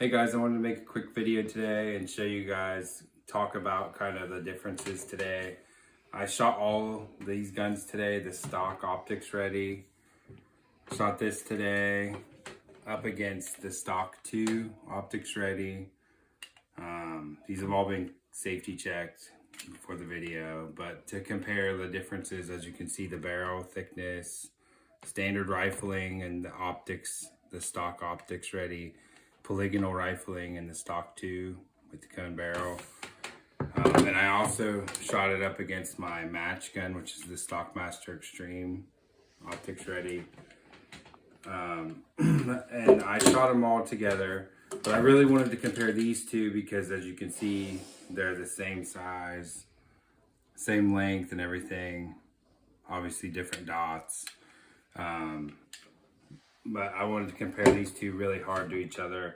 Hey guys, I wanted to make a quick video today and show you guys, talk about kind of the differences today. I shot all these guns today, the Stock Optics Ready. Shot this today up against the Stock 2 Optics Ready. These have all been safety checked for the video, but to compare the differences, as you can see, the barrel thickness, standard rifling and the optics, the Stock Optics Ready, polygonal rifling and the Stock 2 with the cone barrel. And I also shot it up against my match gun, which is the Stock Master Extreme Optics Ready. And I shot them all together, but I really wanted to compare these two because, as you can see, they're the same size, same length and everything, obviously different dots. But I wanted to compare these two really hard to each other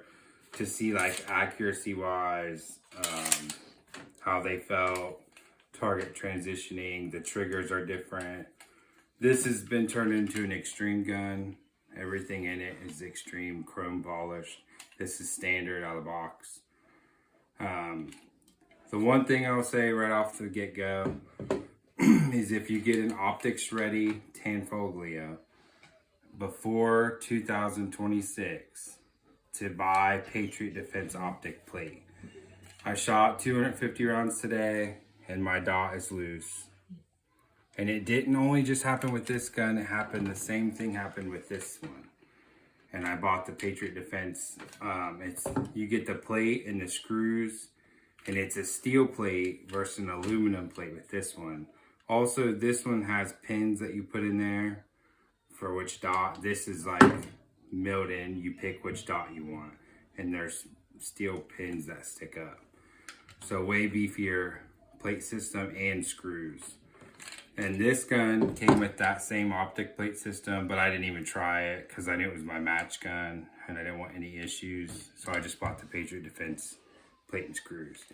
to see, like, accuracy wise, how they felt, target transitioning, the triggers are different. This has been turned into an extreme gun. Everything in it is extreme, chrome polished. This is standard out of the box. The one thing I'll say right off the get-go is if you get an optics ready Tanfoglio before 2026 to buy Patriot Defense optic plate. I shot 250 rounds today and my dot is loose. And it didn't only just happen with this gun, it happened, the same thing happened with this one. And I bought the Patriot Defense. You get the plate and the screws, and it's a steel plate versus an aluminum plate with this one. Also, this one has pins that you put in there for which dot. This is like milled in, you pick which dot you want. And there's steel pins that stick up. So way beefier plate system and screws. And this gun came with that same optic plate system, but I didn't even try it because I knew it was my match gun and I didn't want any issues. So I just bought the Patriot Defense plate and screws.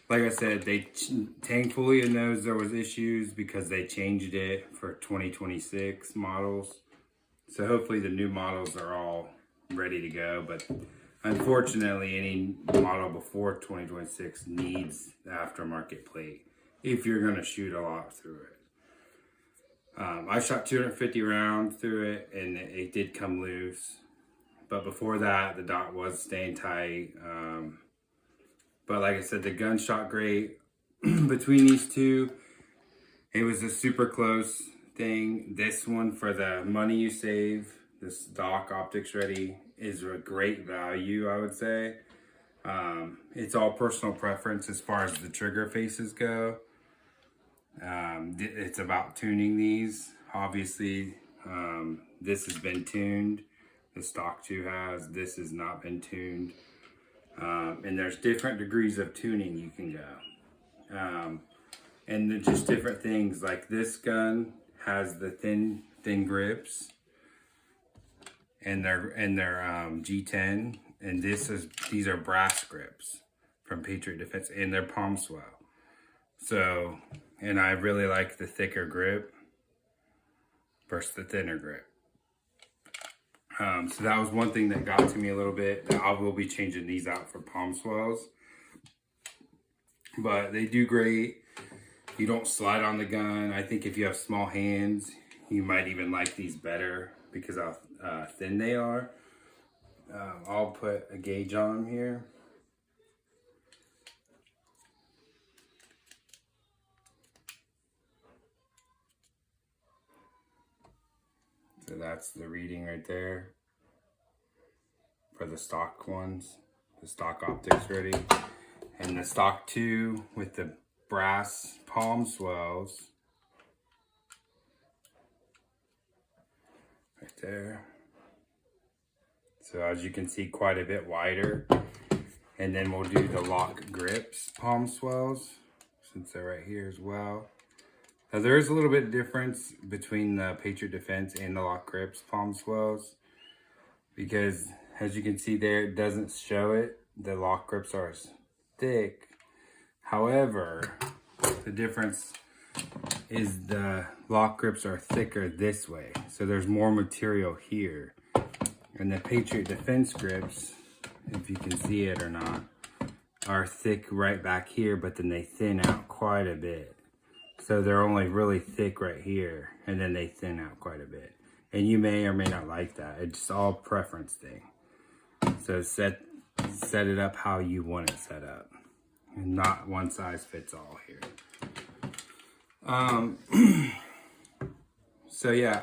Like I said, Tanfoglio knows there was issues because they changed it for 2026 models. So hopefully the new models are all ready to go. But unfortunately, any model before 2026 needs the aftermarket plate if you're going to shoot a lot through it. I shot 250 rounds through it and it did come loose. But before that, the dot was staying tight. But like I said, the gun shot great. Between these two, it was a super close thing. This one, for the money you save, this Stock Optics Ready, is a great value, I would say. It's all personal preference as far as the trigger faces go. It's about tuning these. Obviously, this has been tuned. The Stock 2 has. This has not been tuned. And there's different degrees of tuning you can go. And just different things. Like this gun has the thin grips, and they're G10. And these are brass grips from Patriot Defense, and they're palm swell. So, and I really like the thicker grip versus the thinner grip. So that was one thing that got to me a little bit. I will be changing these out for palm swells. But they do great. You don't slide on the gun. I think if you have small hands, you might even like these better because of how thin they are. I'll put a gauge on them here. So that's the reading right there for the stock ones, the Stock Optics Ready. And the Stock 2 with the brass palm swells right there. So as you can see, quite a bit wider. And then we'll do the lock grips palm swells since they're right here as well. Now there is a little bit of difference between the Patriot Defense and the lock grips palm swells, because as you can see there, it doesn't show it. The lock grips are thick. However, the difference is the lock grips are thicker this way. So there's more material here. And the Patriot Defense grips if you can see it or not, are thick right back here, but then they thin out quite a bit. So they're only really thick right here, and then they thin out quite a bit. And you may or may not like that. It's all preference thing. So set it up how you want it set up. And not one size fits all here. So yeah,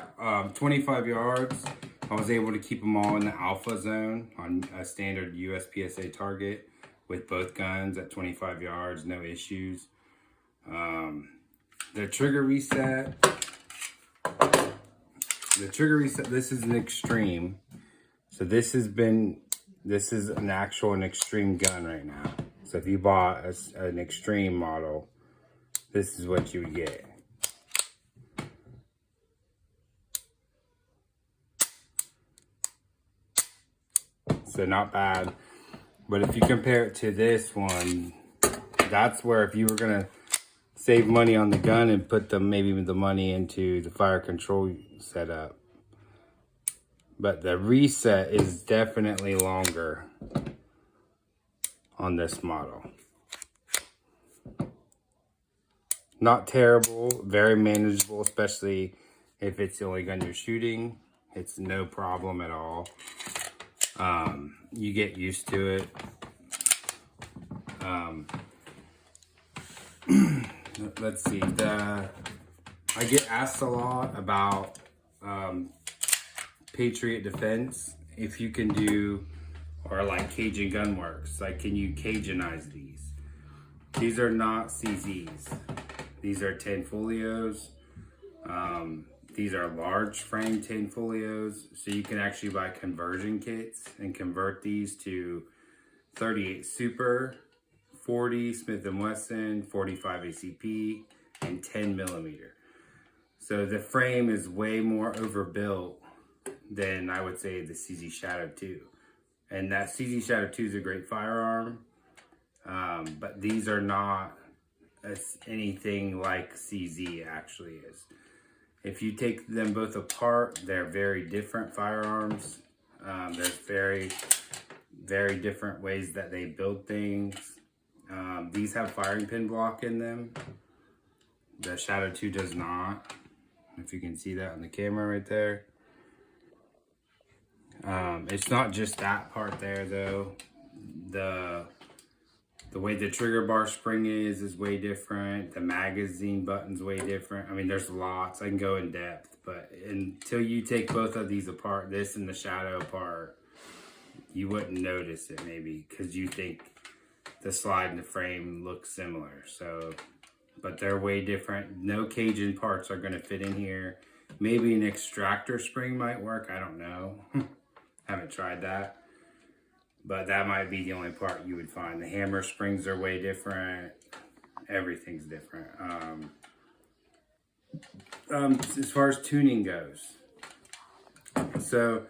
25 yards. I was able to keep them all in the alpha zone on a standard USPSA target with both guns at 25 yards, no issues. The trigger reset, this is an extreme. So this is an extreme gun right now. So if you bought an extreme model, this is what you would get. So not bad. But if you compare it to this one, that's where if you were gonna save money on the gun and put maybe the money into the fire control setup. But the reset is definitely longer on this model. Not terrible, very manageable, especially if it's the only gun you're shooting. It's no problem at all. You get used to it. Let's see. I get asked a lot about Patriot Defense. If you can do, or like Cajun Gunworks, like can you Cajuниze these? These are not CZs. These are Tanfoglios. These are large frame Tanfoglios, so you can actually buy conversion kits and convert these to 38 Super, 40 Smith & Wesson, 45 ACP, and 10 millimeter. So the frame is way more overbuilt than I would say the CZ Shadow 2. And that CZ Shadow 2 is a great firearm, but these are not anything like CZ actually is. If you take them both apart, they're very different firearms. There's very, very different ways that they build things. These have firing pin block in them. The Shadow 2 does not. If you can see that on the camera right there. It's not just that part there though. The way the trigger bar spring is way different. The magazine button's way different. I mean, there's lots. I can go in depth, but until you take both of these apart, this and the Shadow part, you wouldn't notice it maybe because you think the slide and the frame look similar. So, but they're way different. No Cajun parts are gonna fit in here. Maybe an extractor spring might work. I don't know. Haven't tried that. But that might be the only part you would find. The hammer springs are way different. Everything's different. As far as tuning goes. So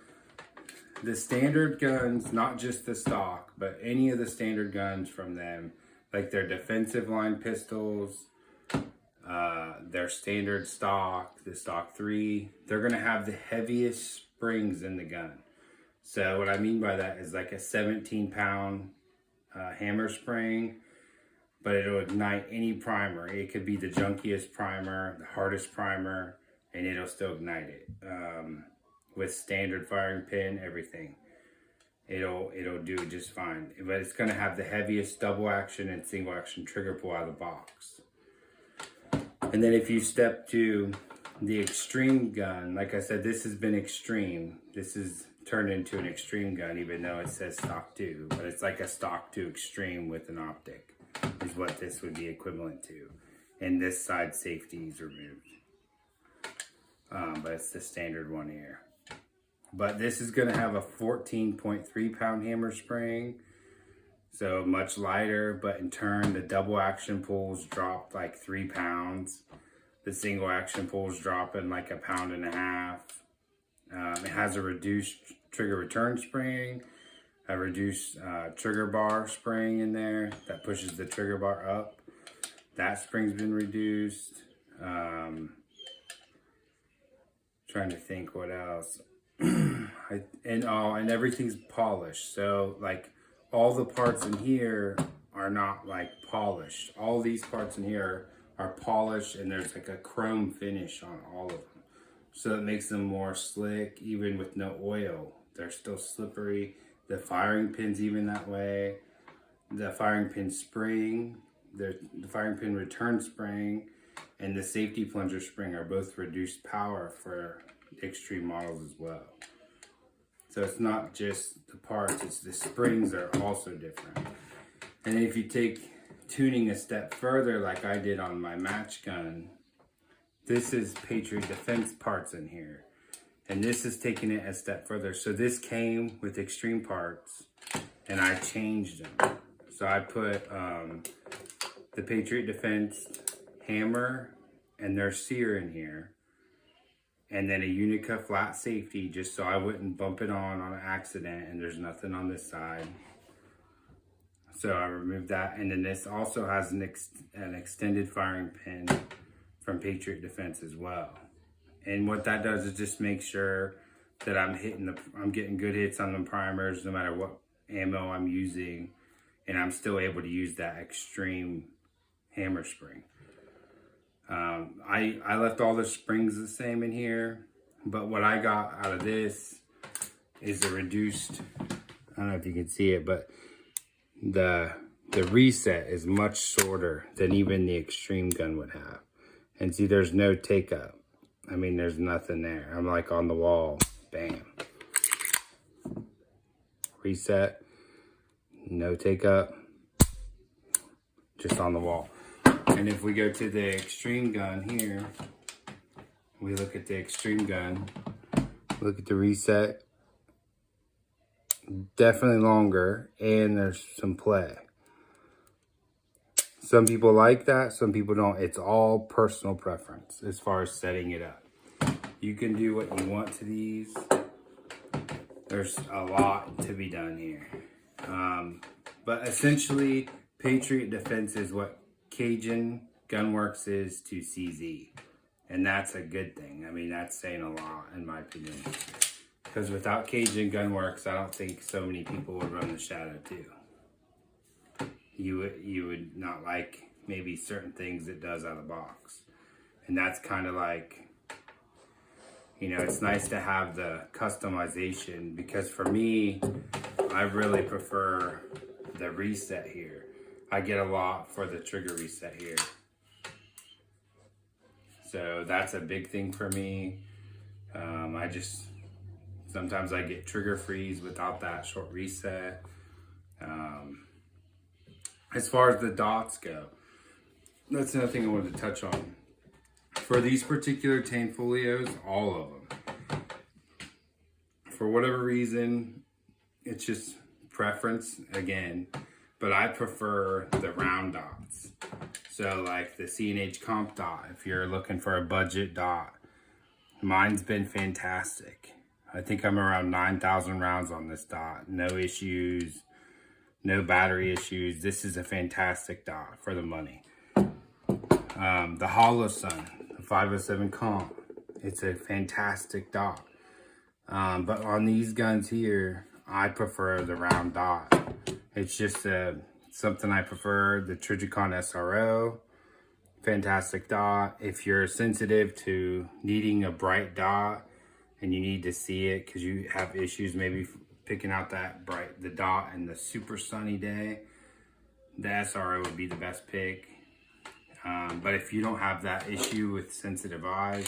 the standard guns, not just the stock, but any of the standard guns from them, like their defensive line pistols, their standard stock, the stock 3, they're gonna have the heaviest springs in the gun. So what I mean by that is like a 17-pound hammer spring, but it'll ignite any primer. It could be the junkiest primer, the hardest primer, and it'll still ignite it. With standard firing pin, everything. It'll do it just fine. But it's gonna have the heaviest double action and single action trigger pull out of the box. And then if you step to the extreme gun, like I said, this has been extreme. This is turned into an extreme gun, even though it says stock 2, but it's like a stock 2 extreme with an optic is what this would be equivalent to. And this side safety is removed. But it's the standard one here. But this is gonna have a 14.3 pound hammer spring. So much lighter, but in turn, the double action pulls dropped like 3 pounds. The single action pulls dropping like 1.5 pounds. It has a reduced trigger return spring, a reduced trigger bar spring in there that pushes the trigger bar up. That spring's been reduced. Trying to think what else. And everything's polished. So like all the parts in here are not like polished. All these parts in here are polished, and there's like a chrome finish on all of them. So it makes them more slick, even with no oil. They're still slippery. The firing pin's even that way. The firing pin spring, the firing pin return spring, and the safety plunger spring are both reduced power for Extreme models as well. So it's not just the parts, it's the springs are also different. And then if you take tuning a step further, like I did on my match gun, this is Patriot Defense parts in here. And this is taking it a step further. So this came with Extreme parts, and I changed them. So I put the Patriot Defense hammer and their sear in here, and then a Unica flat safety, just so I wouldn't bump it on an accident, and there's nothing on this side. So I removed that, and then this also has an extended firing pin from Patriot Defense as well. And what that does is just make sure that I'm getting good hits on the primers no matter what ammo I'm using, and I'm still able to use that Extreme hammer spring. I left all the springs the same in here, but what I got out of this is a reduced, I don't know if you can see it, but the reset is much shorter than even the Extreme gun would have. And see, there's no take up. I mean, there's nothing there. I'm like on the wall, bam. Reset, no take up, just on the wall. And if we go to the Extreme gun here, we look at the Extreme gun, look at the reset, definitely longer, and there's some play. Some people like that, some people don't. It's all personal preference as far as setting it up. You can do what you want to these. There's a lot to be done here. But essentially, Patriot Defense is what Cajun Gunworks is to CZ. And that's a good thing. I mean, that's saying a lot, in my opinion. Because without Cajun Gunworks, I don't think so many people would run the Shadow 2. You would not like maybe certain things it does out of the box. And that's kind of like, you know, it's nice to have the customization, because for me, I really prefer the reset here. I get a lot for the trigger reset here. So that's a big thing for me. Sometimes I get trigger freeze without that short reset. As far as the dots go, that's another thing I wanted to touch on. For these particular Tanfoglios, all of them, for whatever reason, it's just preference again, but I prefer the round dots. So like the C&H Comp dot, if you're looking for a budget dot, mine's been fantastic. I think I'm around 9,000 rounds on this dot. No issues, no battery issues. This is a fantastic dot for the money. The Hollow Sun, the 507 Comp, it's a fantastic dot. But on these guns here, I prefer the round dot. It's just something I prefer. The Trijicon SRO, fantastic dot. If you're sensitive to needing a bright dot and you need to see it because you have issues maybe picking out the dot in the super sunny day, the SRO would be the best pick. But if you don't have that issue with sensitive eyes,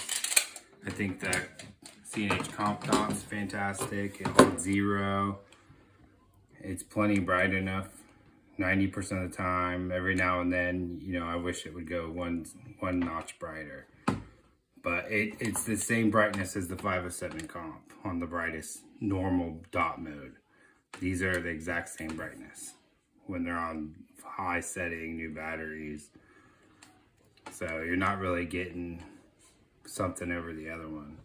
I think that C&H Comp dot's fantastic. It holds 0. It's plenty bright enough 90% of the time. Every now and then, you know, I wish it would go one notch brighter. But it's the same brightness as the 507 Comp on the brightest normal dot mode. These are the exact same brightness when they're on high setting, new batteries. So you're not really getting something over the other one.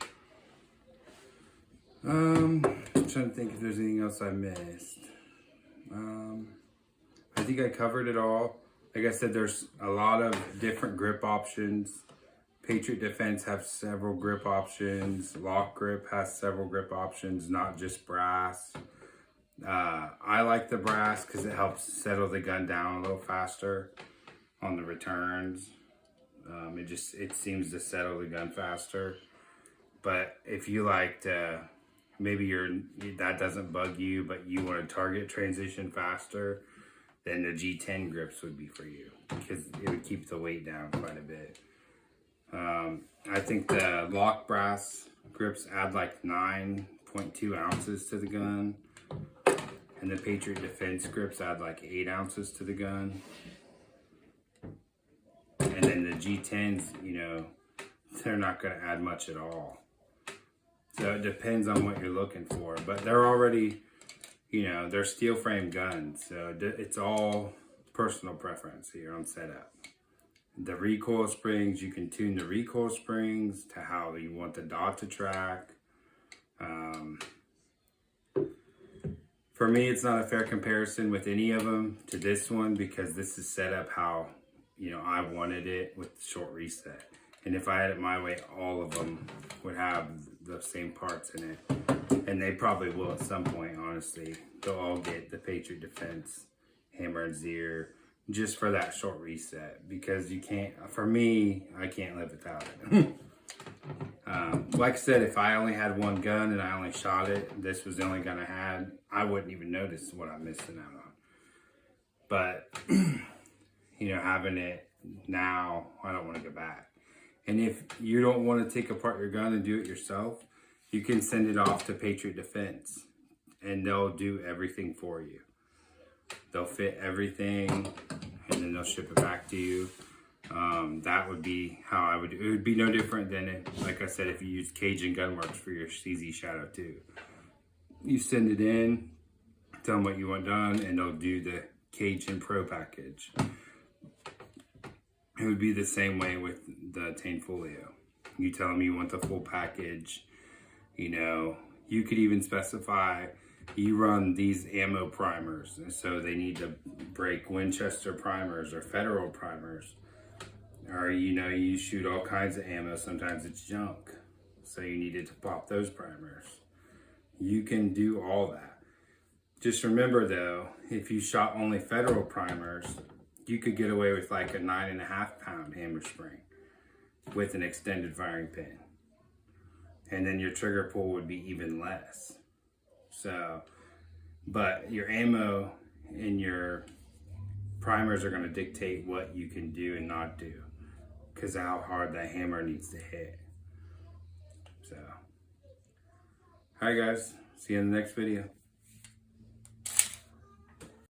I'm trying to think if there's anything else I missed. I think I covered it all. Like I said, there's a lot of different grip options. Patriot Defense has several grip options. Lock Grip has several grip options, not just brass. I like the brass because it helps settle the gun down a little faster on the returns. It seems to settle the gun faster. But if you like to, maybe that doesn't bug you, but you want to target transition faster, then the G10 grips would be for you because it would keep the weight down quite a bit. I think the lock brass grips add like 9.2 ounces to the gun, and the Patriot Defense grips add like 8 ounces to the gun. And then the G10s, you know, they're not going to add much at all. So it depends on what you're looking for, but they're already, you know, they're steel frame guns. So it's all personal preference here on setup. The recoil springs, you can tune the recoil springs to how you want the dot to track. For me, it's not a fair comparison with any of them to this one because this is set up how, you know, I wanted it with short reset. And if I had it my way, all of them would have the same parts in it. And they probably will at some point, honestly. They'll all get the Patriot Defense hammer and zero just for that short reset. Because you can't, for me, I can't live without it. Like I said, if I only had one gun and I only shot it, this was the only gun I had, I wouldn't even notice what I'm missing out on. But, you know, having it now, I don't want to go back. And if you don't want to take apart your gun and do it yourself, you can send it off to Patriot Defense and they'll do everything for you. They'll fit everything and then they'll ship it back to you. That would be how I would do it. It would be no different than, like I said, if you use Cajun Gunworks for your CZ Shadow 2. You send it in, tell them what you want done, and they'll do the Cajun Pro package. It would be the same way with the Tanfoglio. You tell them you want the full package. You know, you could even specify you run these ammo primers, and so they need to break Winchester primers or Federal primers. Or, you know, you shoot all kinds of ammo, sometimes it's junk. So you needed to pop those primers. You can do all that. Just remember though, if you shot only Federal primers, you could get away with like a 9.5 pound hammer spring with an extended firing pin. And then your trigger pull would be even less. So, but your ammo and your primers are gonna dictate what you can do and not do, because of how hard that hammer needs to hit. So, alright guys, see you in the next video.